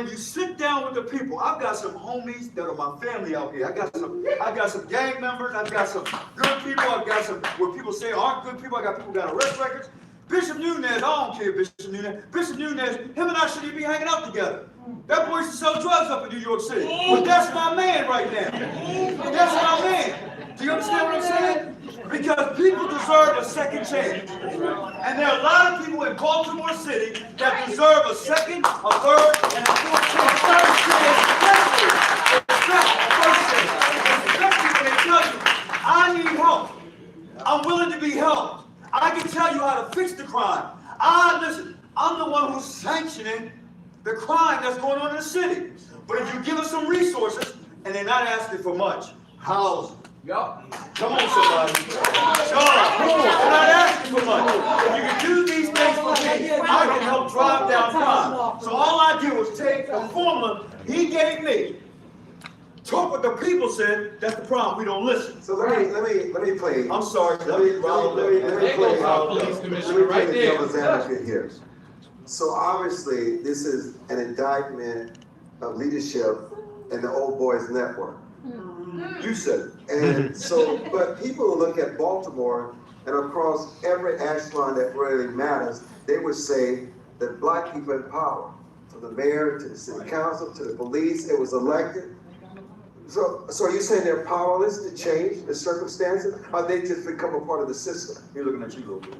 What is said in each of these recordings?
when you sit down with the people, I've got some homies that are my family out here. I got some gang members. I've got some good people. I've got some where people say aren't good people. I got people who got arrest records. Bishop Nunez, I don't care Bishop Nunez. Bishop Nunez, him and I shouldn't even be hanging out together. That boy used to sell drugs up in New York City. But that's my man right now. That's my man. Do you understand what I'm saying? Because people deserve a second chance. And there are a lot of people in Baltimore City that deserve a second, a third, and a fourth chance. Especially when they tell you, I need help. I'm willing to be helped. I can tell you how to fix the crime. Listen, I'm the one who's sanctioning the crime that's going on in the city. But if you give us some resources, and they're not asking for much, housing. Yup. Come on, somebody. They're not asking for much. If you can do these things for me, I can help drive down crime. So all I did was take the formula he gave me, took what the people said. That's the problem. We don't listen. So let me play. I'm sorry. Let me play the devil's advocate here. So obviously, this is an indictment of leadership in the Old Boys Network. You said it. And so, but people look at Baltimore and across every echelon that really matters, they would say that black people in power, from the mayor to the city council to the police, it was elected. So are you saying they're powerless to change the circumstances, or they just become a part of the system? You're looking at you, little bit.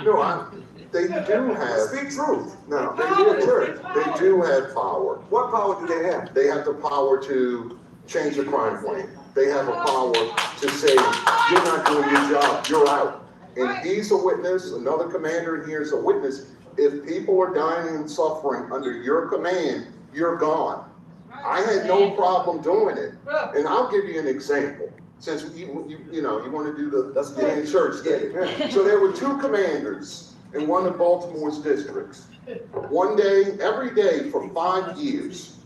No, they do have. Speak truth. No, They do have power. What power do they have? They have the power to change the crime plan. They have a power to say, you're not doing your job, you're out. And he's a witness, another commander in here is a witness. If people are dying and suffering under your command, you're gone. I had no problem doing it. And I'll give you an example. Since you want to do the let's get in church thing. So there were two commanders in one of Baltimore's districts. One day, every day for 5 years,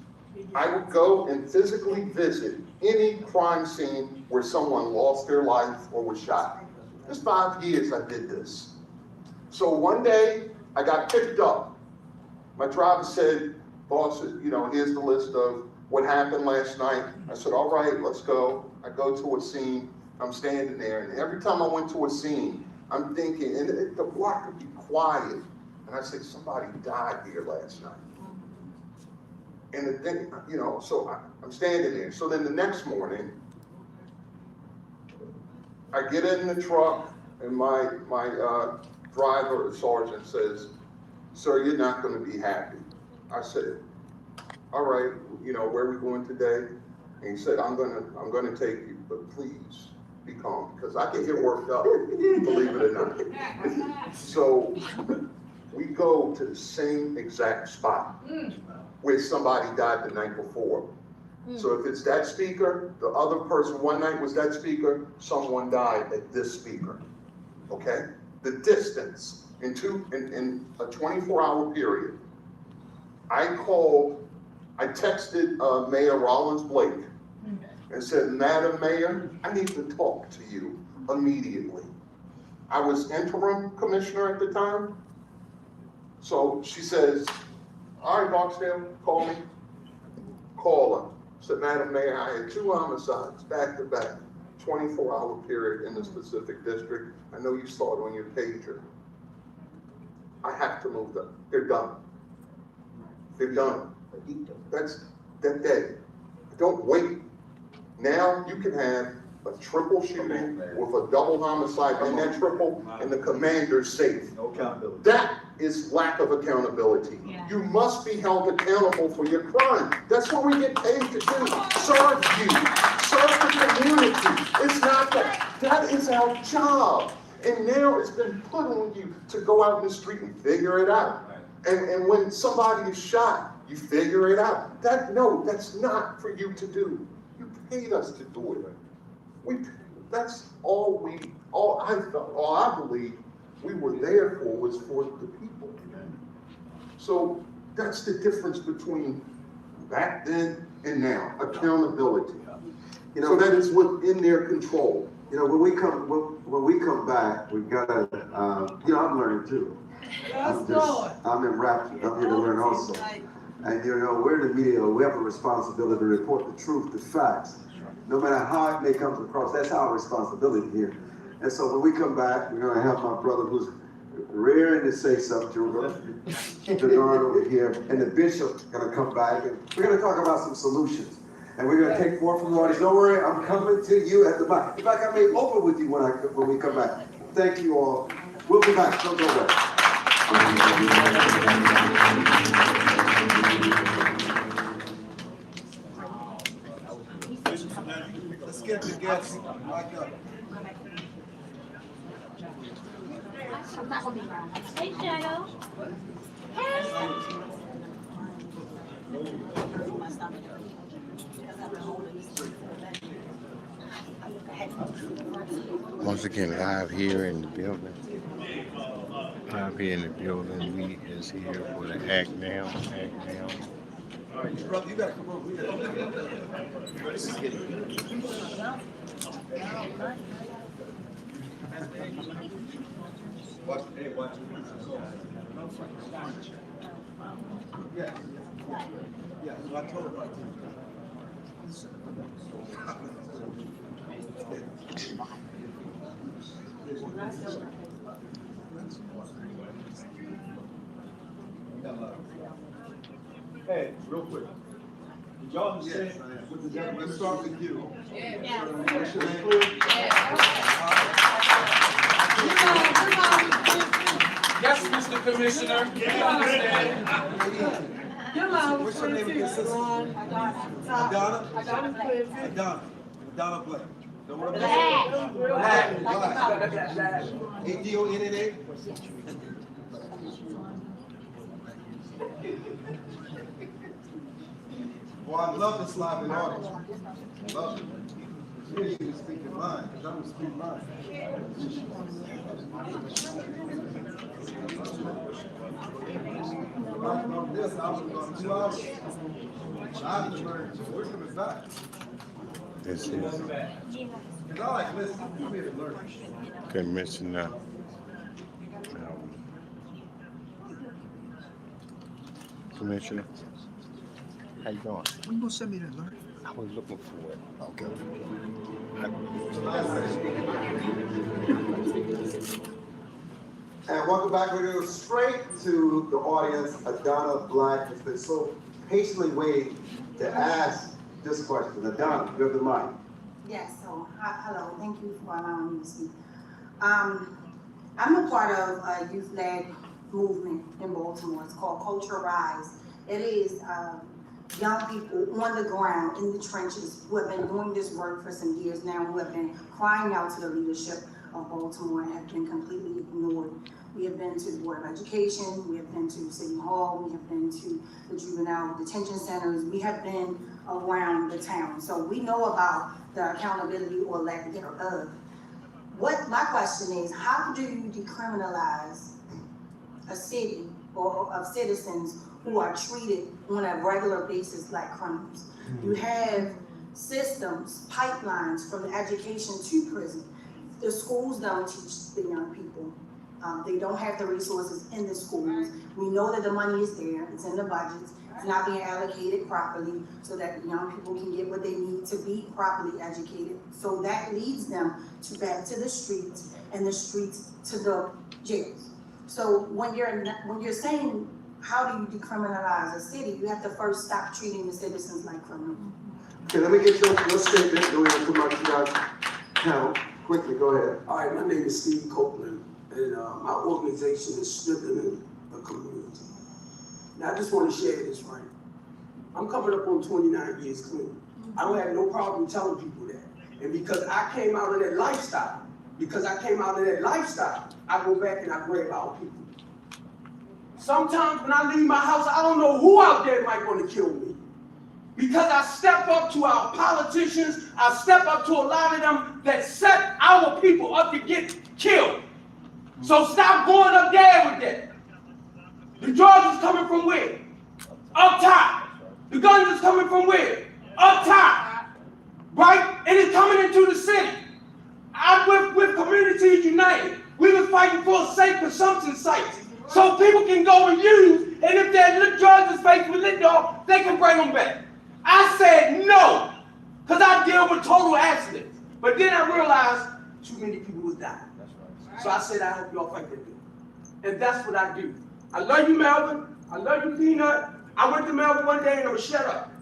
I would go and physically visit any crime scene where someone lost their life or was shot. Just 5 years I did this. So one day I got picked up. My driver said, boss, here's the list of what happened last night. I said, all right, let's go. I go to a scene. I'm standing there, and every time I went to a scene, I'm thinking, and the block would be quiet. And I said, somebody died here last night. And the thing, so I'm standing there. So then the next morning, I get in the truck, and my driver, or sergeant, says, sir, you're not going to be happy. I said, all right, where are we going today? And he said, I'm gonna take you, but please be calm, because I can get worked up, believe it or not. So we go to the same exact spot where somebody died the night before. So if it's that speaker, the other person one night was that speaker, someone died at this speaker, okay? The distance in a 24-hour period. I texted Mayor Rollins Blake and said, Madam Mayor, I need to talk to you immediately. I was interim commissioner at the time. So she says, all right, Barksdale, call me. Call her. Said, Madam Mayor, I had 2 homicides back to back, 24-hour period in the specific district. I know you saw it on your pager. I have to move them. They're done. They're done. That's that day. Don't wait. Now you can have a triple shooting with a double homicide and that triple, and the commander's safe. No accountability. That is lack of accountability. Yeah. You must be held accountable for your crime. That's what we get paid to do. Serve you. Serve the community. It's not that. That is our job. And now it's been put on you to go out in the street and figure it out. And when somebody is shot, you figure it out. That's not for you to do. You paid us to do it. That's all I believe we were there for was for the people. So that's the difference between back then and now, accountability. So that is within their control. When we come back, we gotta, I'm learning too. I'm enraptured. I'm here to learn also. And you know, we're in the media, we have a responsibility to report the truth, the facts. No matter how it may come across, that's our responsibility here. And so when we come back, we're gonna have my brother who's rearing to say something to Lord over here, and the bishop's gonna come back, and we're gonna talk about some solutions. And we're gonna take more from the audience. Don't worry, I'm coming to you at the back. In fact, I may open with you when we come back. Thank you all. We'll be back. Don't go away. Let's get the guests like up. Hey, Shadow. Once again, live here in the building. Live here in the building. We is here for the Act Now. Act Now. All right, brother, you gotta come over. We gotta watch. Hey, watch. Yeah. Yeah, so I told him. Hey, real quick. Did y'all understand? Let's start with you. Yeah. What's your name? Yes, Mr. Commissioner. What's your name again, sister? Adonna? Adonna Black. Don't worry about it. Black. A-D-O-N-N-A? Well, I love this live in audience. Love it. Here you can speak your mind, because I'm going to speak mine. From this, I was going 2 hours. I've learned, we're coming back. This is Because I like listening, I'm here to learn. Commissioner. Commissioner, how you doing? When you gonna send me that alert? I was looking for it. Okay. And welcome back. We're going to go straight to the audience. Adonna Black has been so patiently waiting to ask this question. Adonna, you have the mic. Yes, so, hello, thank you for allowing me to speak. I'm a part of a youth-led movement in Baltimore. It's called Culture Rise. It is young people on the ground, in the trenches, who have been doing this work for some years now, who have been crying out to the leadership of Baltimore and have been completely ignored. We have been to the Board of Education, we have been to City Hall, we have been to the juvenile detention centers, we have been around the town. So we know about the accountability or lack thereof. What my question is, how do you decriminalize a city or of citizens who are treated on a regular basis like criminals? You have systems, pipelines from education to prison. The schools don't teach the young people. They don't have the resources in the schools. We know that the money is there, it's in the budgets, it's not being allocated properly so that the young people can get what they need to be properly educated. So that leads them back to the streets, and the streets to the jails. So when you're saying, how do you decriminalize a city, you have to first stop treating the citizens like criminals. Okay, let me get your statement. Then we're going to come out to you guys panel. Quickly, go ahead. All right, my name is Steve Copeland, and my organization is strengthening the community. Now, I just want to share this, right? I'm coming up on 29 years clean. I don't have no problem telling people that. And because I came out of that lifestyle, I go back and I grab our people. Sometimes when I leave my house, I don't know who out there might want to kill me. Because I step up to our politicians, I step up to a lot of them that set our people up to get killed. So stop going up there with that. The drugs is coming from where? Up top. The guns is coming from where? Up top. Right? And it's coming into the city. I'm with Communities United. We were fighting for safe consumption sites. So people can go and use, and if their drugs is faced with lithium, they can bring them back. I said no, because I deal with total accidents. But then I realized too many people was dying. So I said, I hope y'all fight that bill. And that's what I do. I love you, Melvin. I love you, Peanut. I went to Melvin one day and I'm going to shut up.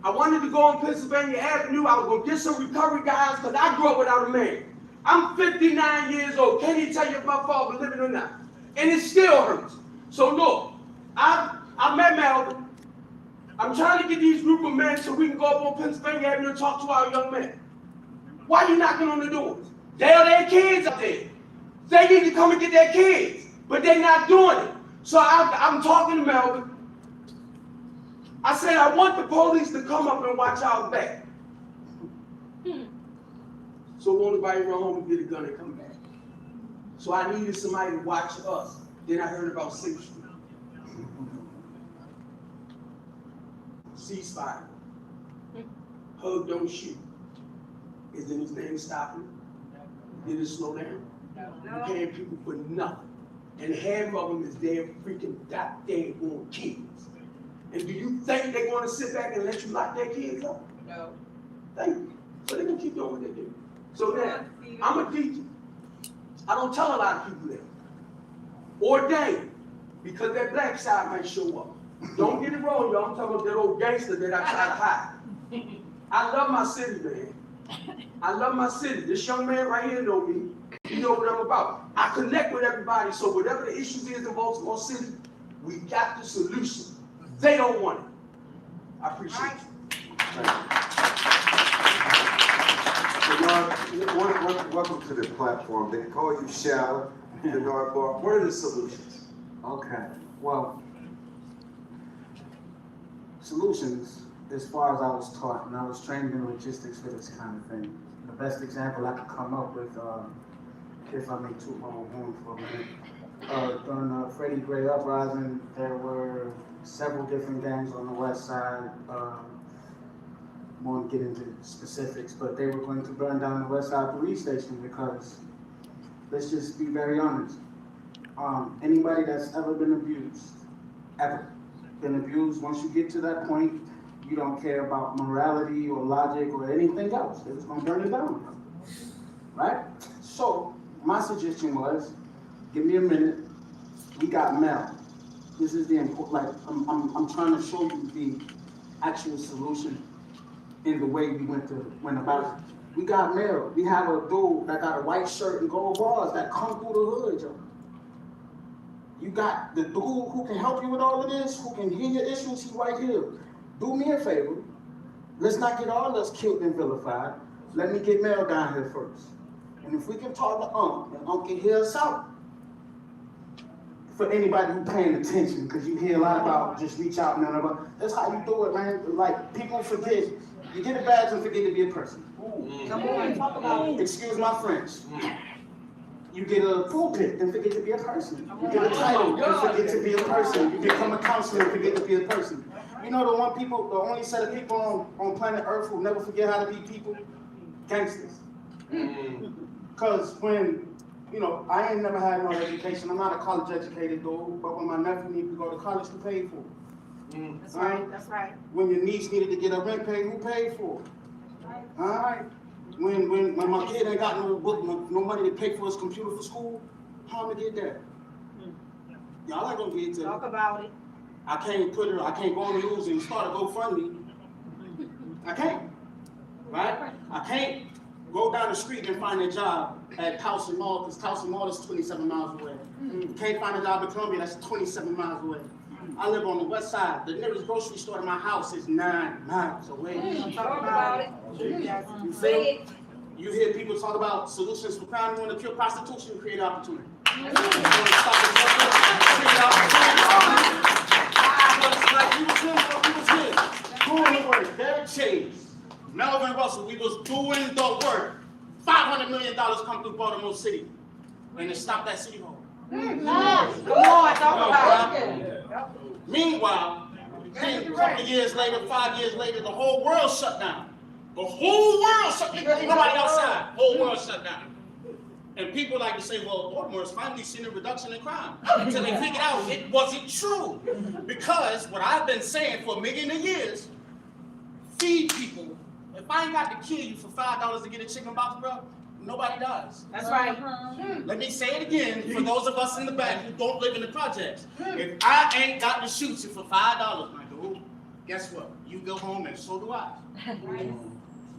I wanted to go on Pennsylvania Avenue. I was going to get some recovery guys because I grew up without a man. I'm 59 years old. Can't even tell you if my father living or not. And it still hurts. So look, I met Melvin. I'm trying to get these group of men so we can go up on Pennsylvania Avenue and talk to our young men. Why are you knocking on the doors? There are their kids out there. They need to come and get their kids, but they're not doing it. So I'm talking to Melvin. I said, I want the police to come up and watch our back. So won't nobody run home and get a gun and come back. So I needed somebody to watch us. Then I heard about 6th Street. Ceasefire. Hug, don't shoot. Isn't his name stopping? Did it slow down? No. Paying people for nothing. And half of them is their freaking goddamn own kids. And do you think they're going to sit back and let you lock their kids up? No. Thank you. So they can keep doing what they do. So now, I'm a teacher. I don't tell a lot of people that. Ordained, because that black side might show up. Don't get it wrong, y'all. I'm talking about that old gangster that I try to hide. I love my city, man. I love my city. This young man right here know me. You know what I'm about. I connect with everybody, so whatever the issues is in Baltimore City, we got the solution. They don't want it. I appreciate you. So, welcome to the platform. They call you Shallow, Bernard Bar. What are the solutions? Okay, well, solutions, as far as I was taught, and I was trained in logistics for this kind of thing. The best example I could come up with, if I may toot my own horn for a minute, during the Freddie Gray uprising, there were several different gangs on the west side. Won't get into specifics, but they were going to burn down the West Side Police Station because, let's just be very honest, anybody that's ever been abused, once you get to that point, you don't care about morality or logic or anything else. They're just gonna burn it down, right? So my suggestion was, give me a minute. We got Mel. This is the important. Like I'm trying to show you the actual solution in the way we went about it. We got Mel. We have a dude that got a white shirt and gold bars that come through the hood, Joe. You got the dude who can help you with all of this, who can hear your issues. He's right here. Do me a favor. Let's not get all of us killed and vilified. Let me get Mel down here first. And if we can talk to and can hear us out. For anybody who's paying attention, because you hear a lot about just reach out and about. That's how you do it, man. Like, people forget. You get a badge and forget to be a person. Come on, talk about it. Excuse my French. You get a pulpit and forget to be a person. You get a title and forget to be a person. You become a counselor and forget to be a person. You know the only set of people on planet Earth who never forget how to be people? Gangsters. Because when, I ain't never had no education. I'm not a college educated dude, but when my nephew needed to go to college, who paid for it? That's right, that's right. When your niece needed to get her rent paid, who paid for it? All right. When my kid ain't got no money to pay for his computer for school, how am I get that? Y'all ain't gonna get it. Talk about it. I can't go on the news and start a GoFundMe. I can't, right? I can't go down the street and find a job at Towson Mall, because Towson Mall is 27 miles away. You can't find a job in Columbia, that's 27 miles away. I live on the west side. The nearest grocery store to my house is 9 miles away. Talk about it. You feel? You hear people talk about solutions for crime. You want to kill prostitution, create opportunity. You want to stop the create opportunity. Like you was here, doing the work. Derek Chase, Melvin Russell, we was doing the work. $500 million come through Baltimore City, and it stopped at City Hall. Come on, talk about it. Meanwhile, a couple of years later, 5 years later, the whole world shut down. The whole world shut down. Nobody outside. Whole world shut down. And people like to say, well, Baltimore's finally seen a reduction in crime. Until they figured out it wasn't true. Because what I've been saying for a million years, feed people. If I ain't got to kill you for $5 to get a chicken box, bro, nobody dies. That's right. Let me say it again for those of us in the back who don't live in the projects. If I ain't got to shoot you for $5, my dude, guess what? You go home and so do I.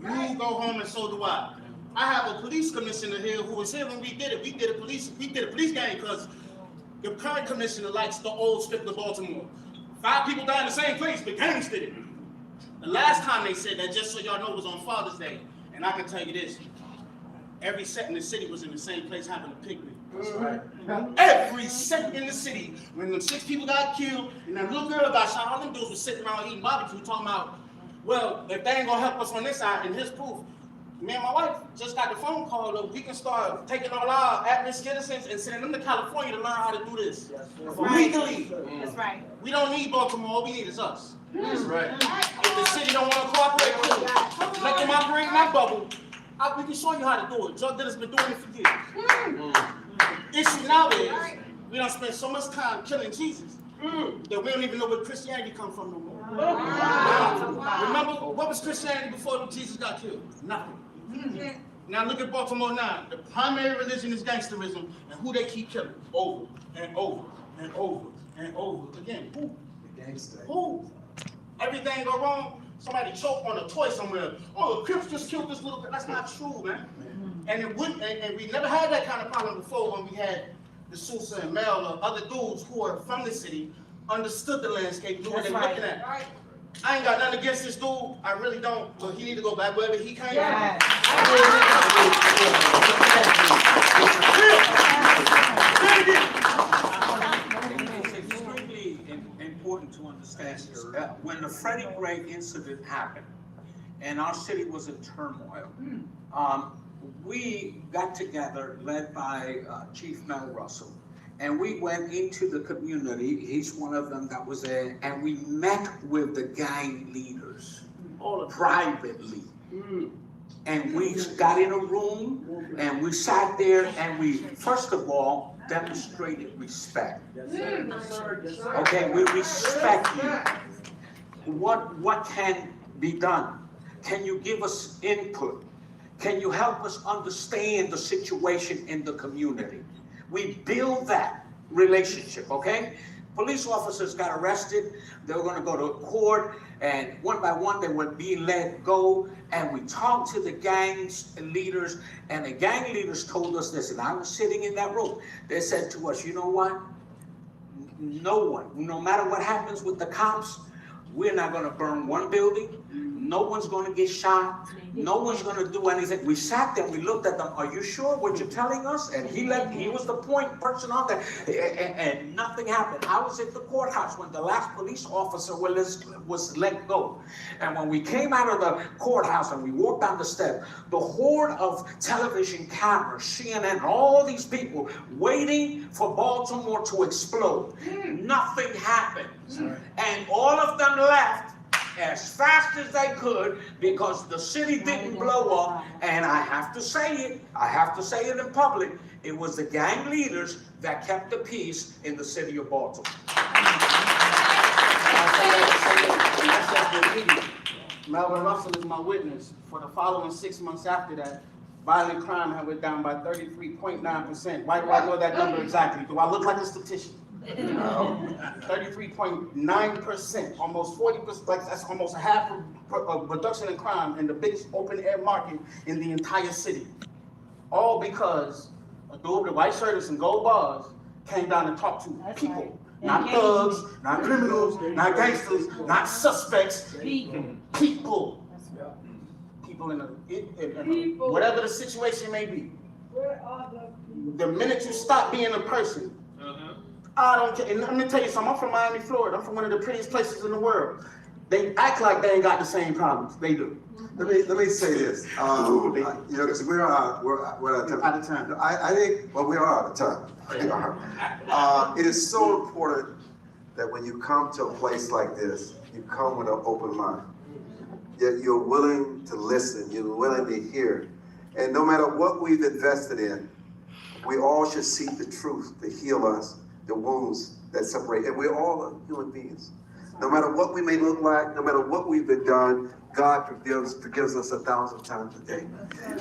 You go home and so do I. I have a police commissioner here who was here when we did it. We did a police gang because the current commissioner likes the old strip of Baltimore. 5 people died in the same place, but gangs did it. The last time they said that, just so y'all know, was on Father's Day. And I can tell you this, every set in the city was in the same place having a picnic. That's right. Every set in the city, when them 6 people got killed and that little girl got shot, all them dudes were sitting around eating barbecue talking about, well, if they ain't gonna help us on this side, and here's proof. Me and my wife just got the phone call that we can start taking all our at-risk citizens and sending them to California to learn how to do this. Legally. That's right. We don't need Baltimore, all we need is us. That's right. If the city don't want to cooperate, cool. Let them operate in that bubble. We can show you how to do it. Drug dealers been doing it for years. Issue now is, we don't spend so much time killing Jesus that we don't even know where Christianity come from no more. Remember, what was Christianity before Jesus got killed? Nothing. Now look at Baltimore now. The primary religion is gangsterism, and who they keep killing over and over and over and over again. Who? The gangster. Who? Everything go wrong. Somebody choke on a toy somewhere. Oh, the Crips just killed this little girl. That's not true, man. And it wouldn't. And we never had that kind of problem before when we had the Sousa and Mel or other dudes who are from the city, understood the landscape, knew what they were looking at. Right. I ain't got nothing against this dude. I really don't. But he need to go back wherever he came from. It's extremely important to understand this. When the Freddie Gray incident happened and our city was in turmoil, we got together, led by Chief Mel Russell, and we went into the community. He's one of them that was there, and we met with the gang leaders privately. And we got in a room and we sat there and we, first of all, demonstrated respect. Okay, we respect you. What can be done? Can you give us input? Can you help us understand the situation in the community? We build that relationship, okay? Police officers got arrested. They were going to go to court, and one by one they were being let go. And we talked to the gangs leaders, and the gang leaders told us this, and I was sitting in that room. They said to us, you know what? No one, no matter what happens with the cops, we're not going to burn one building. No one's going to get shot. No one's going to do anything. We sat there, we looked at them. Are you sure what you're telling us? And he was the point person on there. And nothing happened. I was at the courthouse when the last police officer was let go. And when we came out of the courthouse and we walked down the step, the horde of television cameras, CNN, all these people waiting for Baltimore to explode. Nothing happened. And all of them left as fast as they could because the city didn't blow up. And I have to say it in public, it was the gang leaders that kept the peace in the city of Baltimore. Melvin Russell is my witness. For the following 6 months after that, violent crime had went down by 33.9%. Why do I know that number exactly? Do I look like a statistician? 33.9%, almost 40%, like that's almost a half of reduction in crime in the biggest open air market in the entire city. All because a dude with a white shirt and some gold bars came down and talked to people. Not thugs, not criminals, not gangsters, not suspects. People. People in whatever the situation may be. The minute you stop being a person, I don't care. And let me tell you something. I'm from Miami, Florida. I'm from one of the prettiest places in the world. They act like they ain't got the same problems. They do. Let me say this. Because we're out of time. I think, well, we are out of time. It is so important that when you come to a place like this, you come with an open mind. That you're willing to listen. You're willing to hear. And no matter what we've invested in, We all should seek the truth to heal us, the wounds that separate. And we're all human beings. No matter what we may look like, no matter what we've been done, God forgives us 1,000 times a day.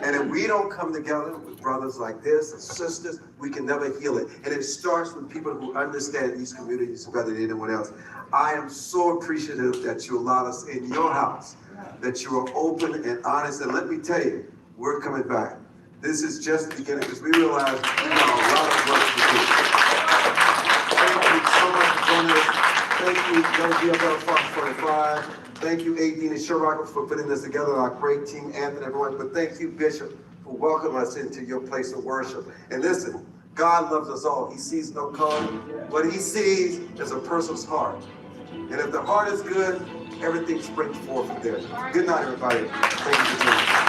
And if we don't come together with brothers like this and sisters, we can never heal it. And it starts with people who understand these communities better than anyone else. I am so appreciative that you allowed us in your house, that you are open and honest. And let me tell you, we're coming back. This is just the beginning because we realize we have a lot of work to do. Thank you so much for joining us. Thank you, WFL Fox 45. Thank you, Adine and Sherrock, for putting this together, our great team, Anthony, everyone. But thank you, Bishop, for welcoming us into your place of worship. And listen, God loves us all. He sees no color. What he sees is a person's heart. And if the heart is good, everything springs forth from there. Good night, everybody. Thank you for joining us.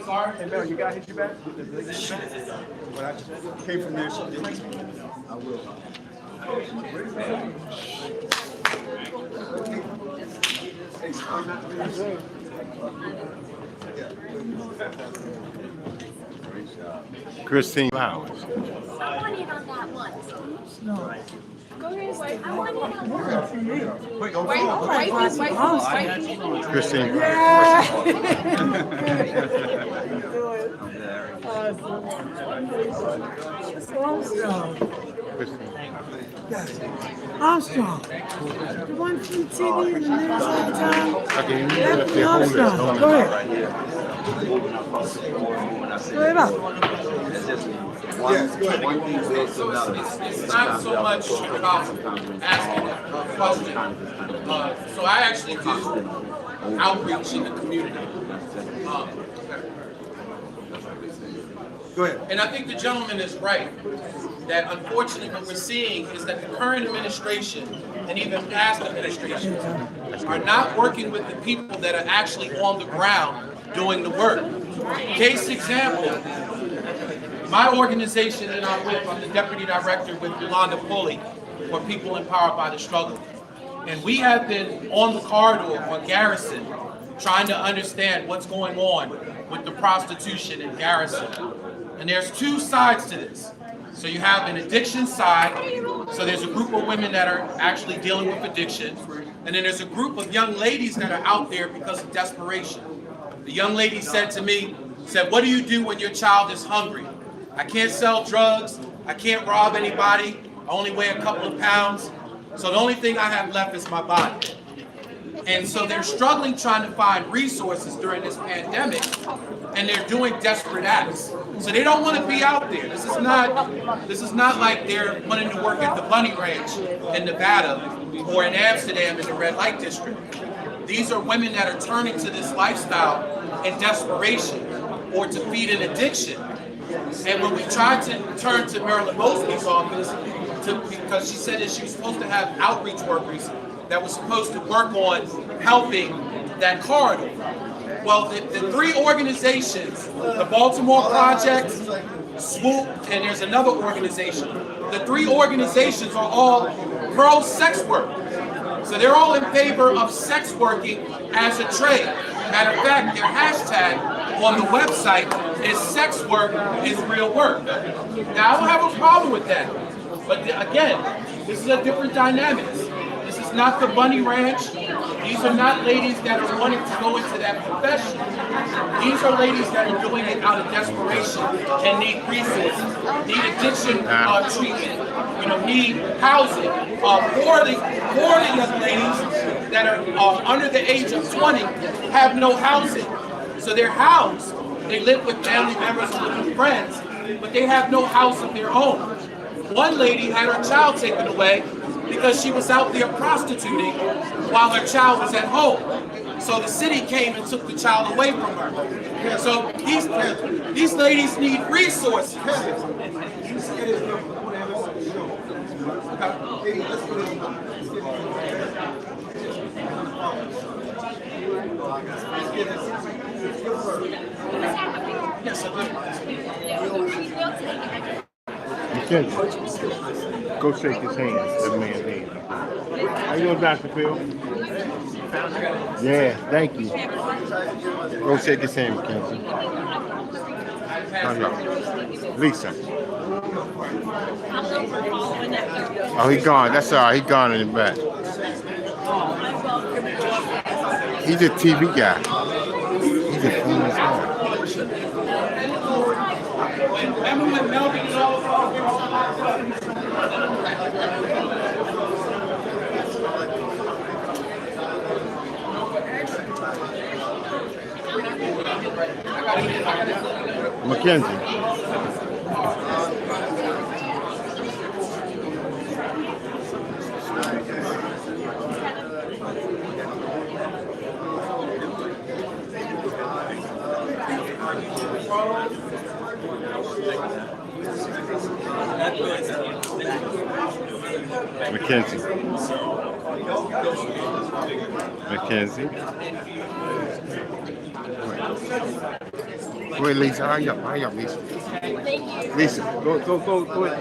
Sorry? Hey, Mel, you got hit you back? When I came from there, so I will. Christine Flowers. I want in on that one. No. Go ahead, wait. I want in on that one. Christine. Armstrong. The one from TV and the news all the time. Okay, you Anthony Armstrong. Go ahead. Go ahead up. So it's not so much about asking a question. So I actually do outreach in the community. Go ahead. And I think the gentleman is right, that unfortunately what we're seeing is that the current administration and even past administrations are not working with the people that are actually on the ground doing the work. Case example, my organization that I'm with, I'm the deputy director with Yolanda Pulley for People Empowered by the Struggle. And we have been on the corridor on Garrison trying to understand what's going on with the prostitution in Garrison. And there's two sides to this. So you have an addiction side. So there's a group of women that are actually dealing with addiction. And then there's a group of young ladies that are out there because of desperation. The young lady said to me, what do you do when your child is hungry? I can't sell drugs. I can't rob anybody. I only weigh a couple of pounds. So the only thing I have left is my body. And so they're struggling trying to find resources during this pandemic, and they're doing desperate acts. So they don't want to be out there. This is not like they're wanting to work at the Bunny Ranch in Nevada or in Amsterdam in the red light district. These are women that are turning to this lifestyle in desperation or to feed an addiction. And when we tried to turn to Marilyn Mosby's office, because she said that she was supposed to have outreach workers that was supposed to work on helping that corridor. Well, the three organizations, the Baltimore Project, Swoop, and there's another organization. The three organizations are all pro-sex work. So they're all in favor of sex working as a trade. Matter of fact, their hashtag on the website is sex work is real work. Now, I don't have a problem with that. But again, this is a different dynamic. This is not the Bunny Ranch. These are not ladies that are wanting to go into that profession. These are ladies that are doing it out of desperation and need resources, need addiction treatment, need housing. Four of the young ladies that are under the age of 20 have no housing. So they're housed. They live with family members and with friends, but they have no house of their own. One lady had her child taken away because she was out there prostituting while her child was at home. So the city came and took the child away from her. So these ladies need resources. Mackenzie, go shake his hand, that man's hand. How you doing, Dr. Phil? Yeah, thank you. Go shake his hand, Mackenzie. Lisa. Oh, he gone. That's all right. He gone in the back. He's a TV guy. He's a famous guy. Mackenzie. Mackenzie. Mackenzie. Wait, Lisa, hurry up, Lisa. Lisa, go ahead.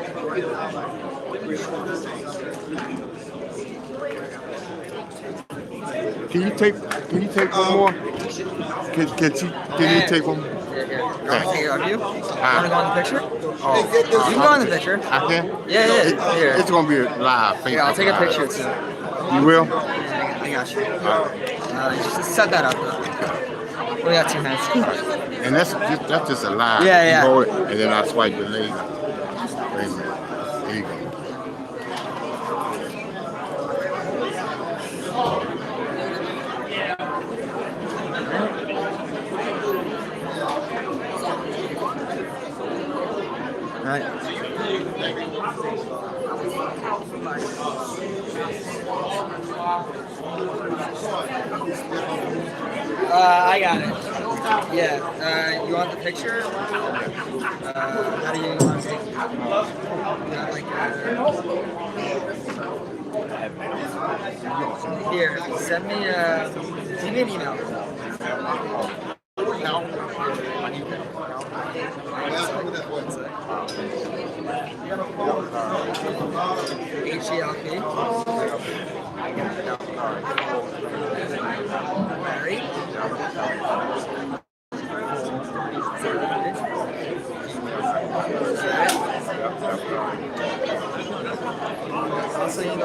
Can you take one more? Can you take one? Here. You want me to take it of you? Want to go in the picture? Oh, you can go in the picture. I can? Yeah. It's gonna be live. Yeah, I'll take a picture too. You will? I got you. Just set that up. We got 2 hands. And that's just a live. Yeah. You hold it, and then I swipe the leg. Wait a minute. There you go. I got it. Yeah. You want the picture? How do you want to take it? Here, send me an email. H-E-L-P. Mary. Also, you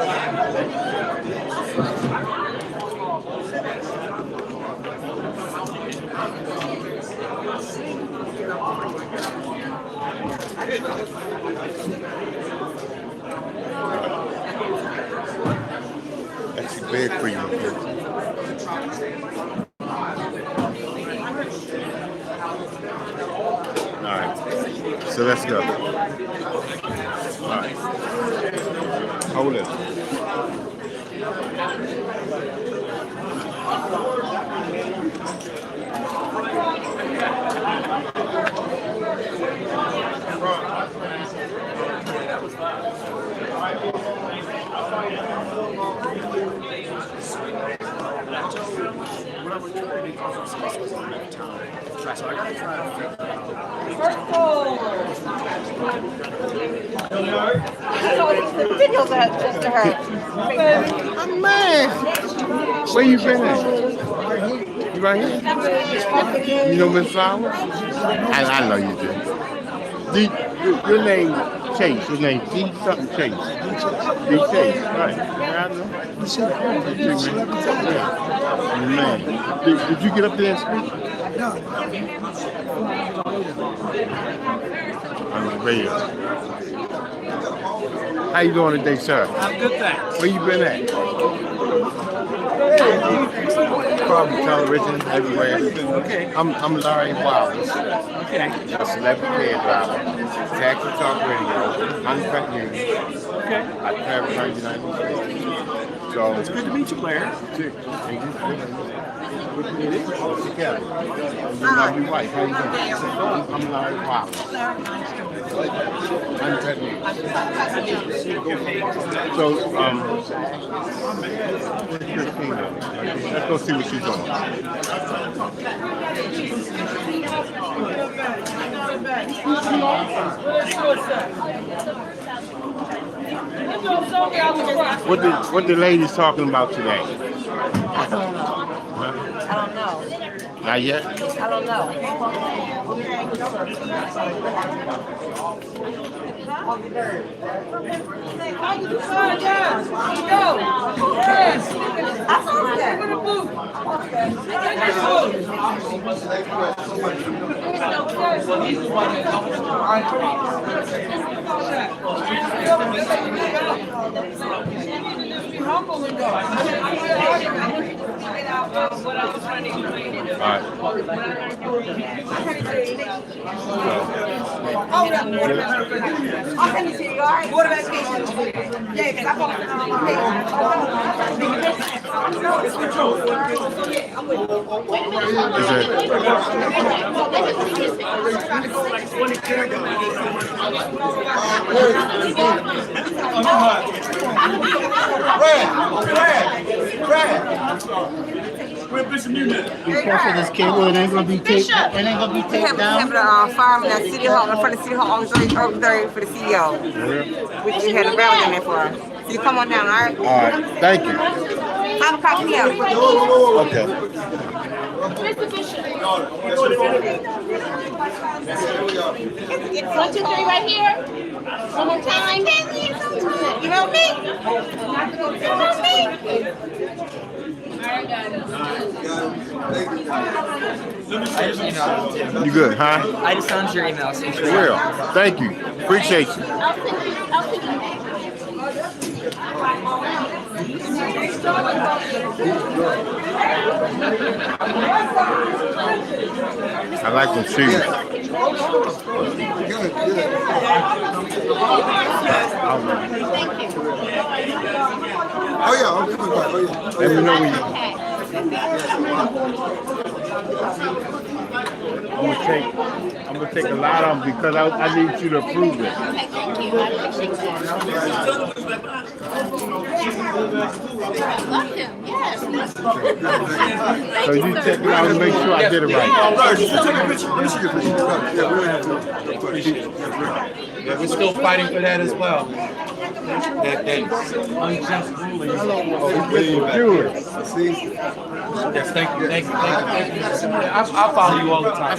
That's too big for you. All right. So let's go. All right. Hold it. Video that just to her. I'm mad. Where you been at? You right here? You know Miss Flowers? I know you do. Your name Chase. Your name D something Chase. D Chase. Right. Yeah, I know. Man. Did you get up there and speak? No. On the radio. How you doing today, sir? I'm good, thanks. Where you been at? Probably television, everywhere. Okay. I'm Larry Wallace. Okay. A celebrity driver. Taxi Talk Radio. Uncut News. Okay. I travel around the United States. So It's good to meet you, Larry. Good to meet you. Together. My new wife, how you doing? I'm Larry Powell. Uncut News. So, where's Christina? Let's go see what she's doing. What the ladies talking about today? I don't know. Huh? I don't know. Not yet? I don't know. Be careful this cable, it ain't gonna be taped. It ain't gonna be taped down. We have the farm at City Hall, in front of City Hall, August 3rd for the CEO. We had a rally in there for us. So you come on down, all right? All right, thank you. 5 o'clock p.m. Okay. One, two, three, right here. One more time. You know me? You good, huh? I just found your email. So For real. Thank you. Appreciate you. I like them shoes. Oh yeah, I'll give it back. Let me know when you. I'm gonna take a lot of them because I need you to approve it. Okay, thank you. I appreciate that. I love him. Yes. So you check it out and make sure I did it right. Yeah, we're still fighting for that as well. That unjust ruling. Yes, thank you. I follow you all the time.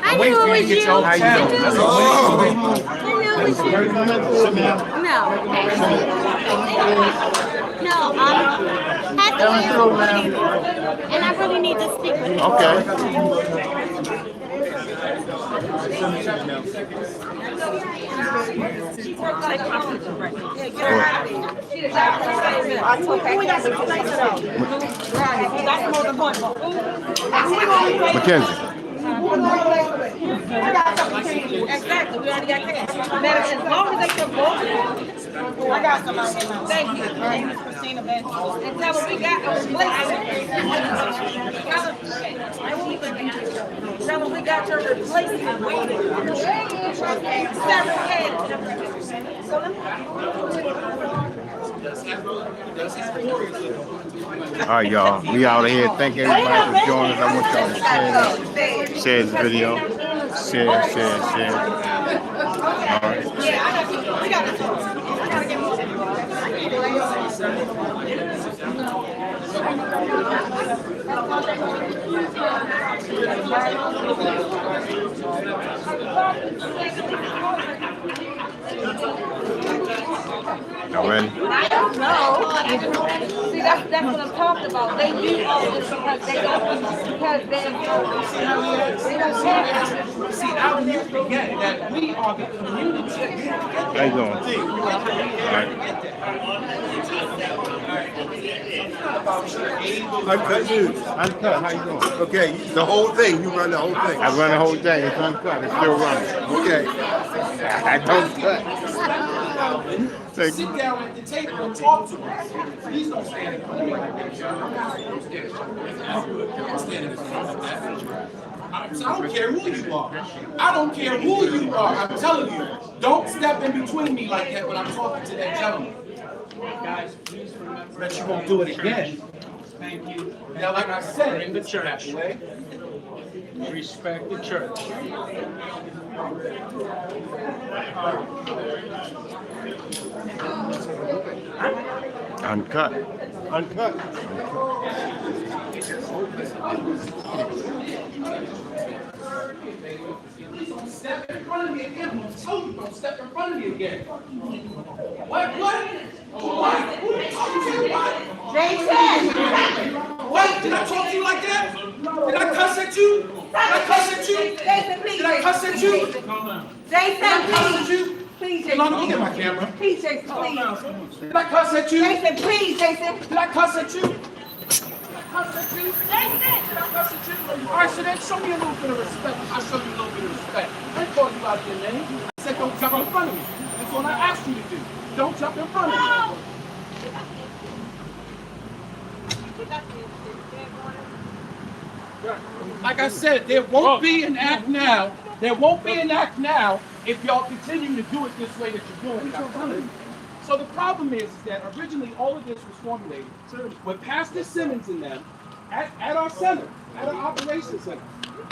I'm waiting for you to get your own channel. That's what I'm waiting for. No, and I really need to speak with you. Okay. Mackenzie. Exactly, we already got cash. As long as they can vote, I got somebody in mind. Thank you. My name is Christina Ben. And tell them we got a replacement. Tell them we got your replacement waiting. Several heads. All right, y'all. We out of here. Thank everybody for joining us. I want y'all to share this video. Share. All right. Y'all ready? I don't know. See, that's what I'm talking about. They do all this because they don't See, how do you forget that we are the community? How you doing? Uncut News. Uncut, how you doing? Okay, the whole thing. You run the whole thing. I run the whole thing. It's uncut. It's still running. Okay. I don't cut. Alvin, Thank sit you. down at the table and talk to us. Please don't stand in front of me like that. Don't stand in front of me like that. Don't stand in front of me like that. I don't care who you are. I don't care who you are. I'm telling you, don't step in between me like that when I'm talking to that gentleman. Guys, please remember that you won't do it again. Thank you. Now, like I said, in the church, respect the church. Uncut. Uncut. Please don't step in front of me again. I'm gonna tell you, don't step in front of me again. What? What? Who are you talking to? What? Jason! What? Did I talk to you like that? Did I cuss at you? Did I cuss at you? Jason, please. Did I cuss at you? Jason, please. Please, Hold on, let me get my camera. Please, Jason, please. Did I cuss at you? Jason, please, Jason. Did I cuss at you? Cuss at you? Jason! Did I cuss at you? All right, so then show me a little bit of respect. I'll show you a little bit of respect. I didn't call you out your name. I said don't jump in front of me. That's what I asked you to do. Don't jump in front of me. Like I said, there won't be an act now. There won't be an act now if y'all continue to do it this way that you're doing it. So the problem is that originally all of this was formulated with Pastor Simmons and them at our center, at our operations center.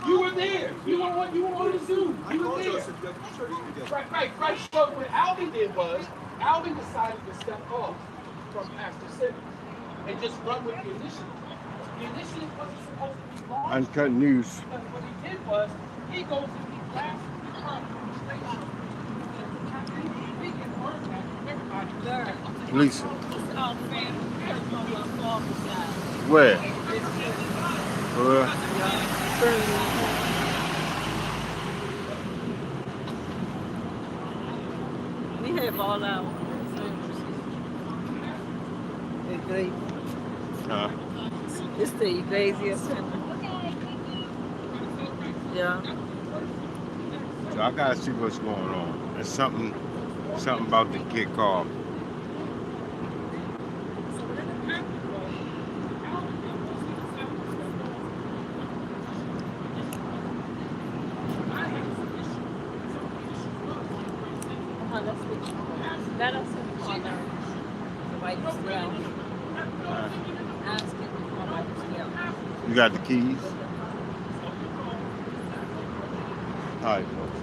You were there. You were on the Zoom. You were there. Right. So what Alvin did was, Alvin decided to step off from Pastor Simmons and just run with the initiative. The initiative wasn't supposed to be launched. Uncut News. But what he did was, he goes to the last Lisa. Where? We have all our It's the Iglesia Center. Yeah. So I gotta see what's going on. There's something about to kick off. Let us call them the white scale. Ask it before white scale. You got the keys? All right, folks.